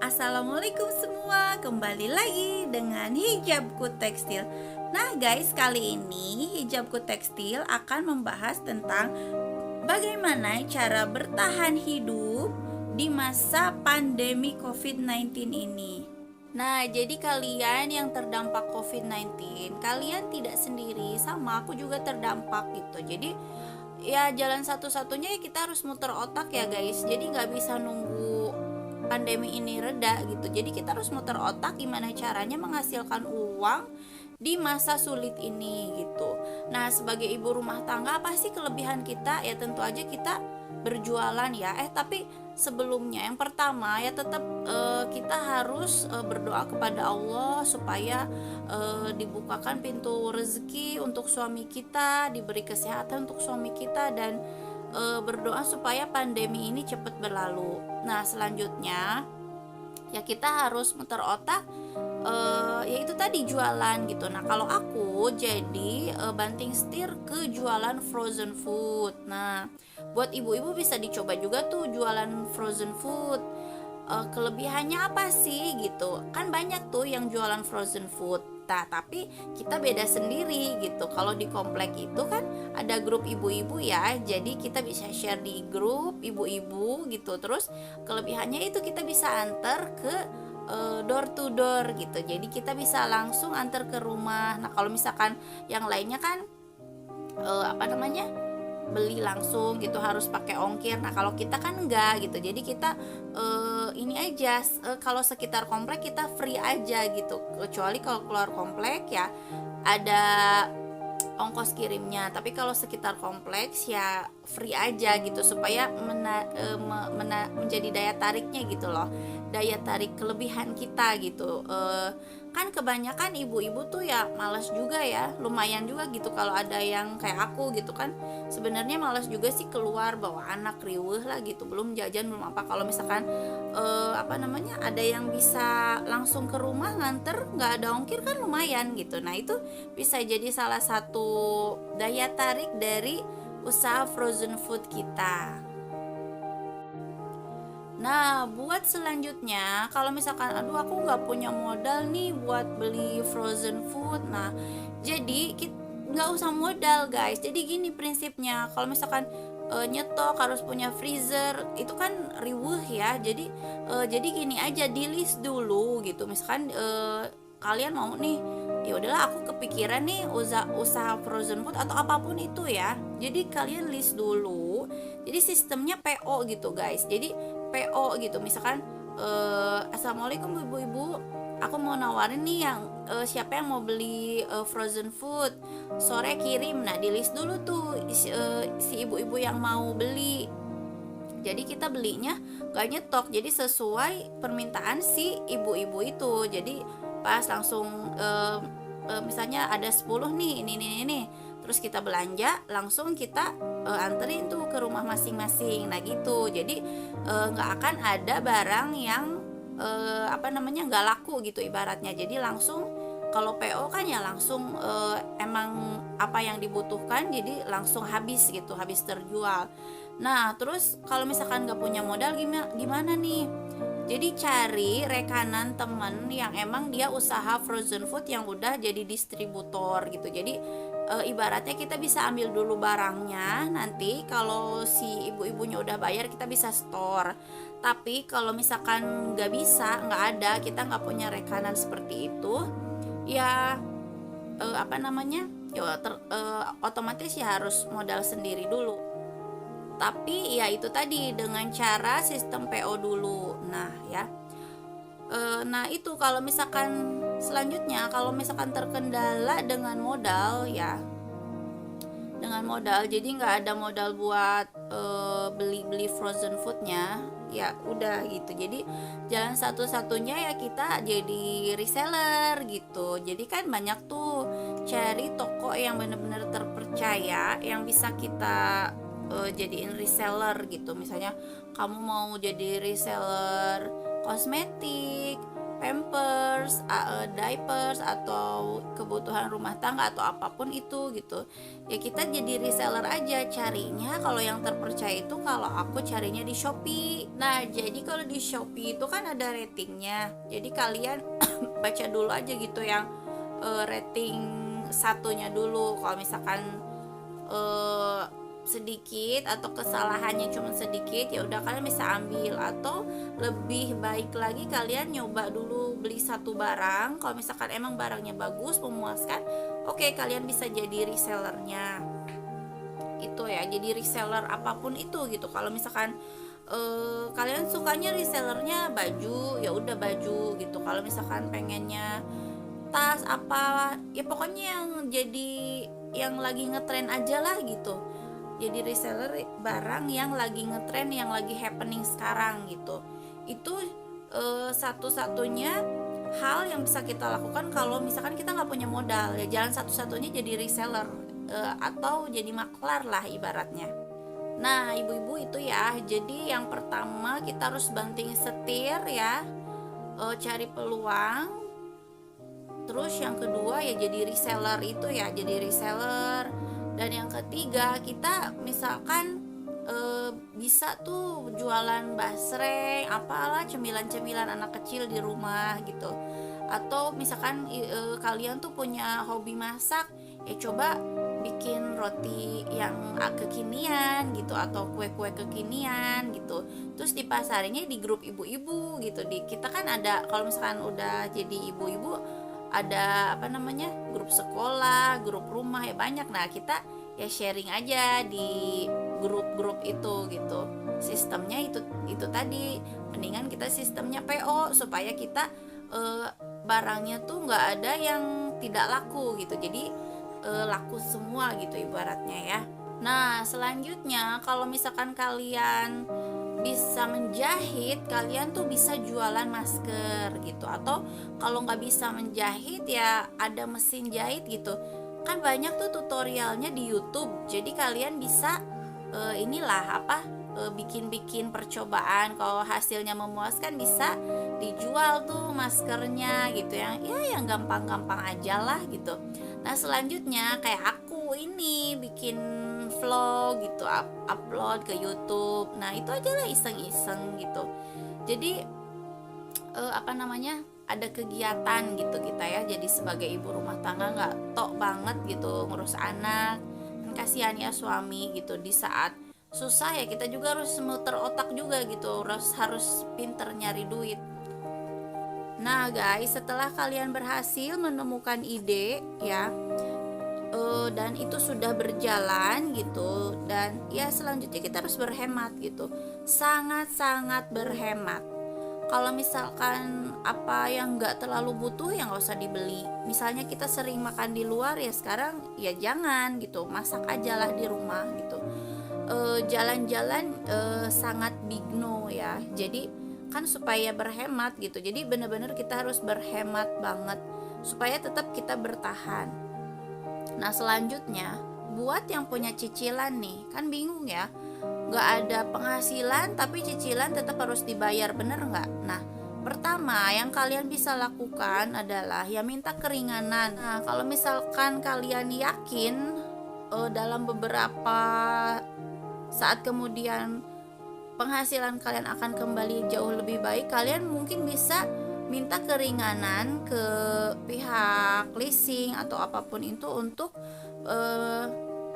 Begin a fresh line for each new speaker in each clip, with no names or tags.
Assalamualaikum semua, kembali lagi dengan Hijabku Tekstil. Nah guys, kali ini Hijabku Tekstil akan membahas tentang bagaimana cara bertahan hidup di masa pandemi COVID-19 ini. Nah, jadi kalian yang terdampak COVID-19, kalian tidak sendiri, sama aku juga terdampak gitu. Jadi ya jalan satu-satunya ya kita harus muter otak ya guys. Jadi nggak bisa nunggu pandemi ini reda gitu. Jadi kita harus muter otak gimana caranya menghasilkan uang di masa sulit ini gitu. Nah, sebagai ibu rumah tangga apa sih kelebihan kita? Ya tentu aja kita berjualan ya. Tapi sebelumnya yang pertama ya tetap kita harus berdoa kepada Allah supaya dibukakan pintu rezeki untuk suami kita, diberi kesehatan untuk suami kita, dan berdoa supaya pandemi ini cepat berlalu. Nah, selanjutnya ya kita harus muter otak, yaitu tadi jualan gitu. Nah, kalau aku jadi banting setir ke jualan frozen food. Nah, buat ibu-ibu bisa dicoba juga tuh jualan frozen food. Kelebihannya apa sih gitu? Kan banyak tuh yang jualan frozen food. Nah, tapi kita beda sendiri gitu. Kalau di komplek itu kan ada grup ibu-ibu ya, jadi kita bisa share di grup ibu-ibu gitu. Terus kelebihannya itu kita bisa antar ke door to door gitu. Jadi kita bisa langsung antar ke rumah. Nah, kalau misalkan yang lainnya kan beli langsung gitu harus pakai ongkir. Nah, kalau kita kan enggak gitu. Jadi kita ini aja kalau sekitar komplek kita free aja gitu. Kecuali kalau keluar komplek ya ada ongkos kirimnya. Tapi kalau sekitar kompleks ya free aja gitu supaya menjadi daya tariknya gitu loh. Daya tarik kelebihan kita gitu. Kan kebanyakan ibu-ibu tuh ya malas juga ya, lumayan juga gitu kalau ada yang kayak aku gitu kan, sebenarnya malas juga sih keluar bawa anak riweuh lah gitu, belum jajan belum apa. Kalau misalkan ada yang bisa langsung ke rumah nganter nggak ada ongkir kan lumayan gitu. Nah, itu bisa jadi salah satu daya tarik dari usaha frozen food kita. Nah, buat selanjutnya, kalau misalkan aduh aku nggak punya modal nih buat beli frozen food, nah jadi nggak usah modal guys. Jadi gini prinsipnya, kalau misalkan nyetok harus punya freezer, itu kan riweuh ya. Jadi gini aja, di list dulu gitu. Misalkan kalian mau nih, ya udahlah aku kepikiran nih usaha frozen food atau apapun itu ya. Jadi kalian list dulu. Jadi sistemnya PO gitu guys. Jadi PO gitu, misalkan assalamualaikum ibu-ibu, aku mau nawarin nih yang siapa yang mau beli frozen food sore kirim. Nah, di list dulu tuh si ibu-ibu yang mau beli. Jadi kita belinya gak nyetok, jadi sesuai permintaan si ibu-ibu itu. Jadi pas langsung misalnya ada 10 nih ini terus kita belanja langsung kita anterin tuh ke rumah masing-masing. Nah gitu, jadi nggak akan ada barang yang nggak laku gitu ibaratnya. Jadi langsung kalau PO kan ya langsung emang apa yang dibutuhkan jadi langsung habis gitu, habis terjual. Nah, terus kalau misalkan nggak punya modal gimana nih? Jadi cari rekanan temen yang emang dia usaha frozen food yang udah jadi distributor gitu. Jadi ibaratnya kita bisa ambil dulu barangnya, nanti kalau si ibu-ibunya udah bayar kita bisa store. Tapi kalau misalkan nggak ada, kita nggak punya rekanan seperti itu, ya otomatis ya harus modal sendiri dulu. Tapi ya itu tadi dengan cara sistem PO dulu. Nah ya, nah itu kalau misalkan selanjutnya kalau misalkan terkendala dengan modal ya, dengan modal jadi nggak ada modal buat beli frozen foodnya, ya udah gitu. Jadi jalan satu-satunya ya kita jadi reseller gitu. Jadi kan banyak tuh, cari toko yang benar-benar terpercaya yang bisa kita jadiin reseller gitu. Misalnya kamu mau jadi reseller kosmetik, pampers, diapers, atau kebutuhan rumah tangga atau apapun itu gitu. Ya kita jadi reseller aja carinya. Kalau yang terpercaya itu kalau aku carinya di Shopee. Nah, jadi kalau di Shopee itu kan ada ratingnya. Jadi kalian baca dulu aja gitu yang rating satunya dulu. Kalau misalkan sedikit atau kesalahannya cuma sedikit, ya udah kalian bisa ambil. Atau lebih baik lagi kalian nyoba dulu beli satu barang. Kalau misalkan emang barangnya bagus, memuaskan, oke, kalian bisa jadi resellernya itu ya. Jadi reseller apapun itu gitu. Kalau misalkan kalian sukanya resellernya baju, ya udah baju gitu. Kalau misalkan pengennya tas apa, ya pokoknya yang jadi yang lagi ngetren aja lah gitu. Jadi reseller barang yang lagi ngetren, yang lagi happening sekarang gitu. Itu satu-satunya hal yang bisa kita lakukan kalau misalkan kita nggak punya modal. Ya jalan satu-satunya jadi reseller atau jadi maklar lah ibaratnya. Nah, ibu-ibu itu ya. Jadi yang pertama kita harus banting setir ya, cari peluang. Terus yang kedua ya jadi reseller itu ya, jadi reseller. Dan yang ketiga kita misalkan bisa tuh jualan basreng, apalah cemilan-cemilan anak kecil di rumah gitu. Atau misalkan kalian tuh punya hobi masak, ya coba bikin roti yang kekinian gitu atau kue-kue kekinian gitu. Terus dipasarinya di grup ibu-ibu gitu. Kita kan ada, kalau misalkan udah jadi ibu-ibu, ada apa namanya, grup sekolah, grup rumah, ya banyak. Nah kita ya sharing aja di grup-grup itu gitu. Sistemnya itu tadi, mendingan kita sistemnya PO supaya kita barangnya tuh nggak ada yang tidak laku gitu. Jadi laku semua gitu ibaratnya ya. Nah selanjutnya kalau misalkan kalian bisa menjahit, kalian tuh bisa jualan masker gitu. Atau kalau nggak bisa menjahit ya ada mesin jahit gitu. Kan banyak tuh tutorialnya di YouTube. Jadi kalian bisa bikin-bikin percobaan. Kalau hasilnya memuaskan bisa dijual tuh maskernya gitu, yang gampang-gampang aja lah gitu. Nah selanjutnya kayak aku ini bikin vlog gitu, upload ke YouTube. Nah itu aja lah iseng-iseng gitu. Jadi ada kegiatan gitu kita ya. Jadi sebagai ibu rumah tangga nggak tok banget gitu ngurus anak. Kan kasihan ya suami gitu, di saat susah ya kita juga harus muter otak juga gitu, harus pinter nyari duit. Nah guys, setelah kalian berhasil menemukan ide ya, dan itu sudah berjalan gitu, dan ya selanjutnya kita harus berhemat gitu, sangat-sangat berhemat. Kalau misalkan apa yang nggak terlalu butuh ya nggak usah dibeli. Misalnya kita sering makan di luar, ya sekarang ya jangan gitu, masak aja lah di rumah gitu. Jalan-jalan sangat big no ya. Jadi kan supaya berhemat gitu. Jadi benar-benar kita harus berhemat banget supaya tetap kita bertahan. Nah selanjutnya, buat yang punya cicilan nih, kan bingung ya, nggak ada penghasilan tapi cicilan tetap harus dibayar, bener nggak? Nah pertama yang kalian bisa lakukan adalah ya minta keringanan. Nah kalau misalkan kalian yakin dalam beberapa saat kemudian penghasilan kalian akan kembali jauh lebih baik, kalian mungkin bisa minta keringanan ke pihak leasing atau apapun itu untuk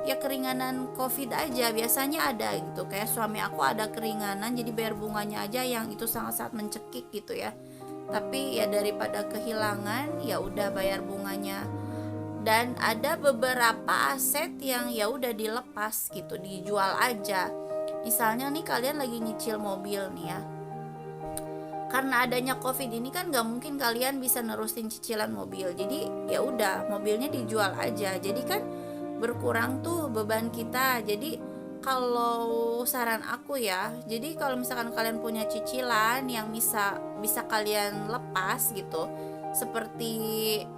ya keringanan COVID aja. Biasanya ada gitu, kayak suami aku ada keringanan, jadi bayar bunganya aja yang itu sangat-sangat mencekik gitu ya. Tapi ya daripada kehilangan, ya udah bayar bunganya. Dan ada beberapa aset yang ya udah dilepas gitu, dijual aja. Misalnya nih kalian lagi nyicil mobil nih ya, karena adanya COVID ini kan gak mungkin kalian bisa nerusin cicilan mobil. Jadi ya udah mobilnya dijual aja. Jadi kan berkurang tuh beban kita. Jadi kalau saran aku ya, jadi kalau misalkan kalian punya cicilan yang bisa kalian lepas gitu, seperti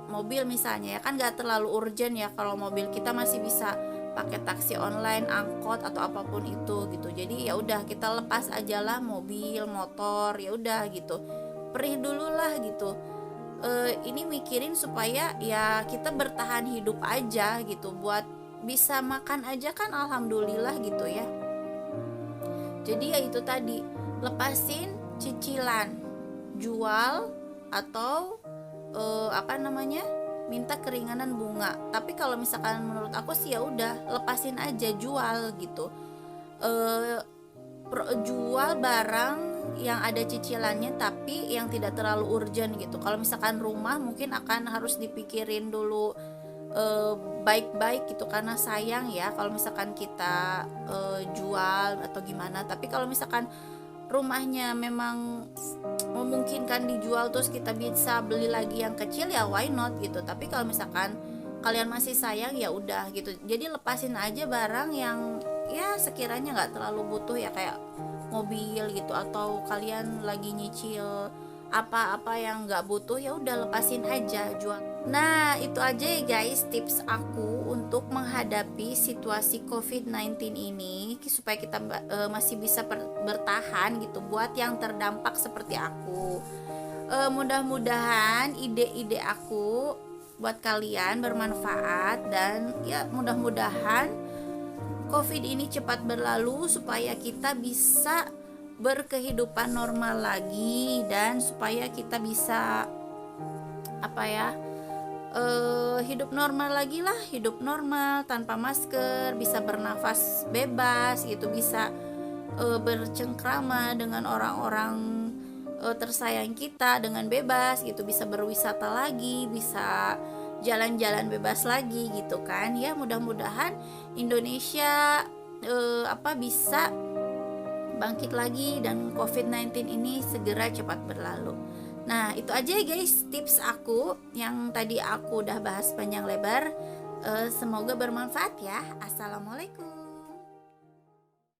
mobil misalnya ya, kan gak terlalu urgent ya. Kalau mobil kita masih bisa pakai taksi online, angkot atau apapun itu gitu. Jadi ya udah kita lepas aja lah mobil, motor, ya udah gitu. perih dulu lah gitu. Ini mikirin supaya ya kita bertahan hidup aja gitu, buat bisa makan aja kan alhamdulillah gitu ya. Jadi ya itu tadi, lepasin cicilan, jual atau minta keringanan bunga. Tapi kalau misalkan menurut aku sih ya udah lepasin aja, jual gitu. Jual barang yang ada cicilannya tapi yang tidak terlalu urgent gitu. Kalau misalkan rumah mungkin akan harus dipikirin dulu baik-baik gitu, karena sayang ya kalau misalkan kita jual atau gimana. Tapi kalau misalkan rumahnya memang memungkinkan dijual terus kita bisa beli lagi yang kecil, ya why not gitu. Tapi kalau misalkan kalian masih sayang ya udah gitu, jadi lepasin aja barang yang ya sekiranya nggak terlalu butuh ya, kayak mobil gitu, atau kalian lagi nyicil apa-apa yang nggak butuh, ya udah lepasin aja, jual. Nah itu aja ya guys tips aku untuk menghadapi situasi COVID-19 ini, supaya kita masih bisa bertahan gitu buat yang terdampak seperti aku. Mudah-mudahan ide-ide aku buat kalian bermanfaat, dan ya mudah-mudahan COVID ini cepat berlalu supaya kita bisa berkehidupan normal lagi, dan supaya kita bisa hidup normal lagi lah, hidup normal tanpa masker, bisa bernafas bebas gitu, bisa bercengkrama dengan orang-orang tersayang kita dengan bebas gitu, bisa berwisata lagi, bisa jalan-jalan bebas lagi gitu kan ya. Mudah-mudahan Indonesia bisa bangkit lagi dan COVID-19 ini segera cepat berlalu. Nah itu aja ya guys tips aku yang tadi aku udah bahas panjang lebar. Semoga bermanfaat ya. Assalamualaikum.